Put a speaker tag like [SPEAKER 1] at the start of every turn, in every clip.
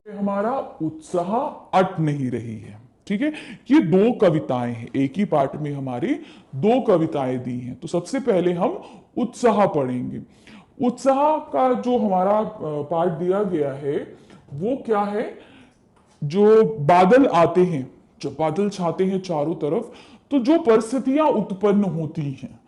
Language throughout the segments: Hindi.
[SPEAKER 1] हमारा उत्साह अट नहीं रही है। ठीक है, ये दो कविताएं हैं, एक ही पाठ में हमारी दो कविताएं दी हैं। तो सबसे पहले हम उत्साह पढ़ेंगे। उत्साह का जो हमारा पाठ दिया गया है वो क्या है, जो बादल आते हैं, जब बादल छाते हैं चारों तरफ, तो जो परिस्थितियां उत्पन्न होती हैं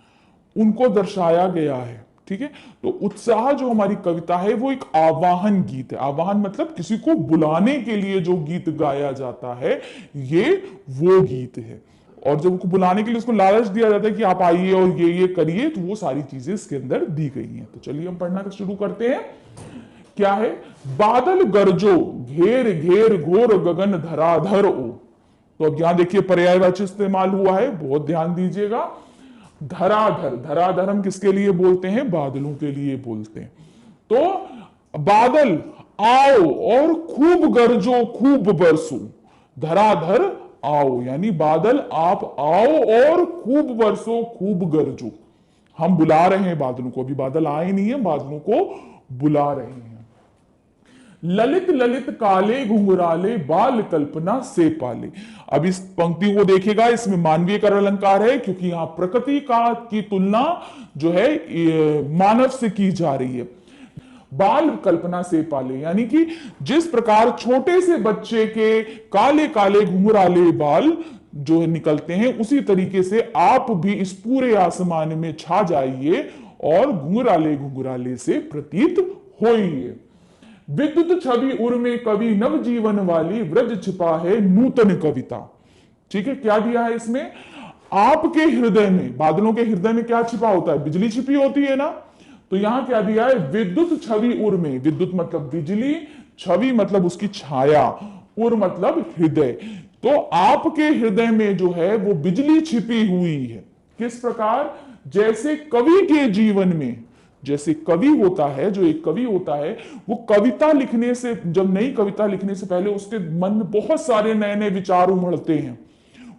[SPEAKER 1] उनको दर्शाया गया है। ठीक है, तो उत्साह जो हमारी कविता है वो एक आवाहन गीत है। आवाहन मतलब किसी को बुलाने के लिए जो गीत गाया जाता है, ये वो गीत है। और जब उनको बुलाने के लिए उसको लालच दिया जाता है कि आप आइए और ये करिए, तो वो सारी चीजें इसके अंदर दी गई हैं। तो चलिए हम पढ़ना शुरू करते हैं। क्या है, बादल गरजो घेर घेर घोर गगन धराधर ओ। तो अब यहां देखिए पर्यायवाची इस्तेमाल हुआ है, बहुत ध्यान दीजिएगा। धराधर, धराधर हम किसके लिए बोलते हैं, बादलों के लिए बोलते हैं। तो बादल आओ और खूब गरजो खूब बरसो, धराधर आओ, यानी बादल आप आओ और खूब बरसो खूब गरजो। हम बुला रहे हैं बादलों को, अभी बादल आए नहीं है, बादलों को बुला रहे हैं। ललित ललित काले घुंघराले बाल कल्पना से पाले। अब इस पंक्ति को देखेगा, इसमें मानवीय कर अलंकार है, क्योंकि यहां प्रकृति का की तुलना जो है मानव से की जा रही है। बाल कल्पना से पाले, यानी कि जिस प्रकार छोटे से बच्चे के काले काले घुंघराले बाल जो निकलते हैं, उसी तरीके से आप भी इस पूरे आसमान में छा जाइए और घुंघराले घुंघराले से प्रतीत होइए। विद्युत छवि उर में कवि नव जीवन वाली व्रज छिपा है नूतन कविता। ठीक है, क्या दिया है इसमें, आपके हृदय में, बादलों के हृदय में क्या छिपा होता है, बिजली छिपी होती है ना। तो यहां क्या दिया है, विद्युत छवि उर में, विद्युत मतलब बिजली, छवि मतलब उसकी छाया, उर मतलब हृदय। तो आपके हृदय में जो है वो बिजली छिपी हुई है। किस प्रकार, जैसे कवि के जीवन में, जैसे कवि होता है, जो एक कवि होता है, वो कविता लिखने से, जब नई कविता लिखने से पहले उसके मन में बहुत सारे नए नए विचार उमड़ते हैं,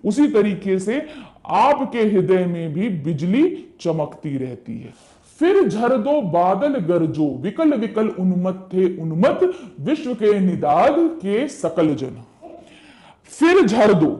[SPEAKER 1] उसी तरीके से आपके हृदय में भी बिजली चमकती रहती है। फिर झर दो बादल गरजो विकल विकल उन्मत्त थे उन्मत्त विश्व के निदाद के सकल जन। फिर झर दो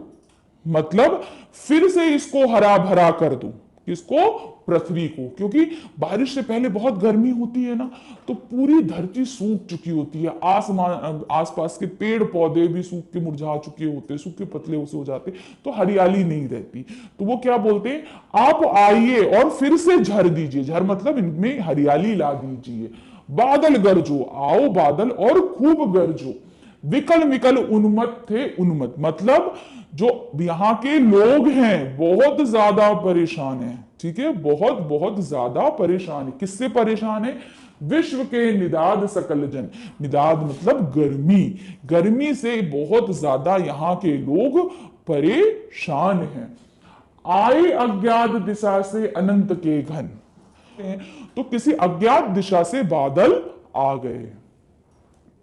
[SPEAKER 1] मतलब फिर से इसको हरा भरा कर दो, किसको, पृथ्वी को, क्योंकि बारिश से पहले बहुत गर्मी होती है ना, तो पूरी धरती सूख चुकी होती है, आसमान आसपास के पेड़ पौधे भी सूख के मुरझा चुके होते, सूखे पतले से हो जाते, तो हरियाली नहीं रहती। तो वो क्या बोलते हैं, आप आइए और फिर से झर दीजिए, झर मतलब इनमें हरियाली ला दीजिए। बादल गरजो, आओ बादल और खूब गरजो। विकल विकल उन्मत्त थे उन्मत्त मतलब जो यहां के लोग हैं बहुत ज्यादा परेशान हैं। ठीक है, बहुत बहुत ज्यादा परेशान है। किससे परेशान है, विश्व के निदाद सकल जन। निदाद मतलब गर्मी, गर्मी से बहुत ज्यादा यहां के लोग परेशान हैं। आए अज्ञात दिशा से अनंत के घन, तो किसी अज्ञात दिशा से बादल आ गए।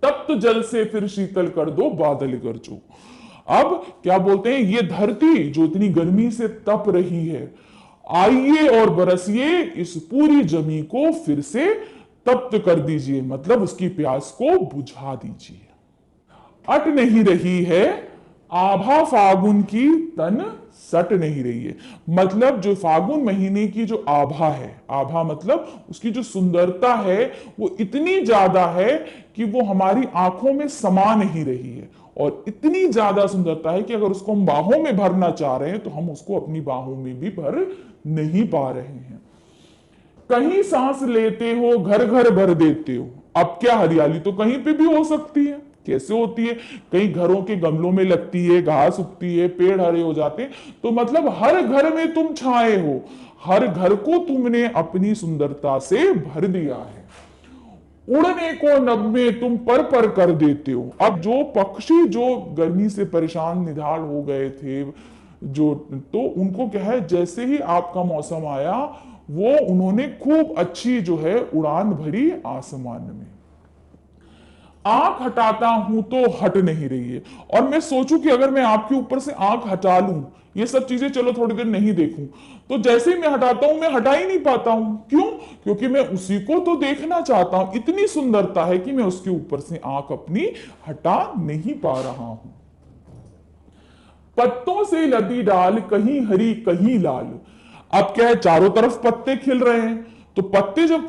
[SPEAKER 1] तप्त जल से फिर शीतल कर दो बादल गरजो। अब क्या बोलते हैं, ये धरती जो इतनी गर्मी से तप रही है, आइए और बरसिए इस पूरी जमी को फिर से तप्त कर दीजिए, मतलब उसकी प्यास को बुझा दीजिए। अट नहीं रही है आभा फागुन की तन सट नहीं रही है, मतलब जो फागुन महीने की जो आभा है, आभा मतलब उसकी जो सुंदरता है वो इतनी ज्यादा है कि वो हमारी आंखों में समा नहीं रही है, और इतनी ज्यादा सुंदरता है कि अगर उसको हम बाहों में भरना चाह रहे हैं तो हम उसको अपनी बाहों में भी भर नहीं पा रहे हैं। कहीं सांस लेते हो घर घर भर देते हो। अब क्या, हरियाली तो कहीं पे भी हो सकती है, कैसे होती है, कई घरों के गमलों में लगती है, घास उगती है, पेड़ हरे हो जाते हैं, तो मतलब हर घर में तुम छाए हो, हर घर को तुमने अपनी सुंदरता से भर दिया है। उड़ने को नभ में तुम पर कर देते हो। अब जो पक्षी जो गर्मी से परेशान निढाल हो गए थे, जो, तो उनको क्या है, जैसे ही आपका मौसम आया वो उन्होंने खूब अच्छी जो है उड़ान भरी आसमान में। आंख हटाता हूं तो हट नहीं रही है, और मैं सोचूं कि अगर मैं आपके ऊपर से आंख हटा लूं, ये सब चीजें चलो थोड़ी देर नहीं देखूं, तो जैसे ही मैं हटाता हूं मैं हटा ही नहीं पाता हूं। क्यों? क्योंकि मैं उसी को तो देखना चाहता हूं। इतनी सुंदरता है कि मैं उसके ऊपर से आंख अपनी हटा नहीं पा रहा हूं। पत्तों से लदी डाल, कहीं हरी कहीं लाल। अब क्या है, चारों तरफ पत्ते खिल रहे हैं, तो पत्ते जब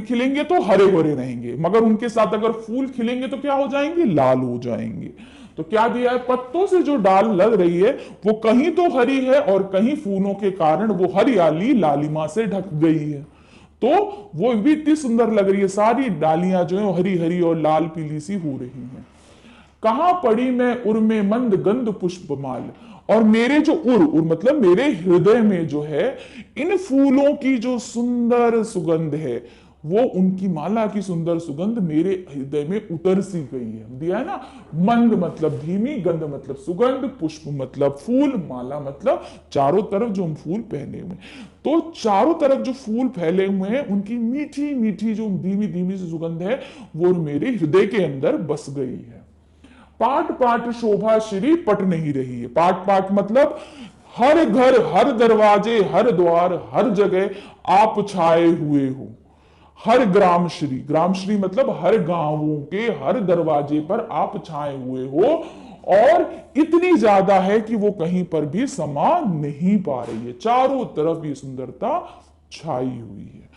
[SPEAKER 1] खिलेंगे तो हरे भरे रहेंगे, मगर उनके साथ अगर फूल खिलेंगे तो क्या हो जाएंगे, लाल हो जाएंगे। तो क्या दिया है, पत्तों से जो डाल लग रही है वो कहीं तो हरी है और कहीं फूलों के कारण वो हरियाली लालिमा से ढक गई है। तो वो भी इतनी सुंदर लग रही है, सारी डालियां जो है हरी हरी और लाल पीली सी हो रही हैं। कहां पड़ी मैं उर में मंद गंध पुष्पमाल, और मेरे जो उर मतलब मेरे हृदय में जो है इन फूलों की जो सुंदर सुगंध है, वो उनकी माला की सुंदर सुगंध मेरे हृदय में उतर सी गई है। दिया है ना, मंद मतलब धीमी, गंध मतलब सुगंध, पुष्प मतलब फूल, माला मतलब चारों तरफ जो हम फूल पहने हुए, तो चारों तरफ जो फूल फैले हुए हैं उनकी मीठी मीठी जो धीमी धीमी सी सुगंध है वो मेरे हृदय के अंदर बस गई है। पाट पाट शोभा श्री पट नहीं रही है। पाट पाट मतलब हर घर, हर दरवाजे, हर द्वार, हर जगह आप छाए हुए हो। हर ग्राम श्री, ग्राम श्री मतलब हर गांवों के हर दरवाजे पर आप छाए हुए हो, और इतनी ज्यादा है कि वो कहीं पर भी समा नहीं पा रही है। चारों तरफ ये सुंदरता छाई हुई है।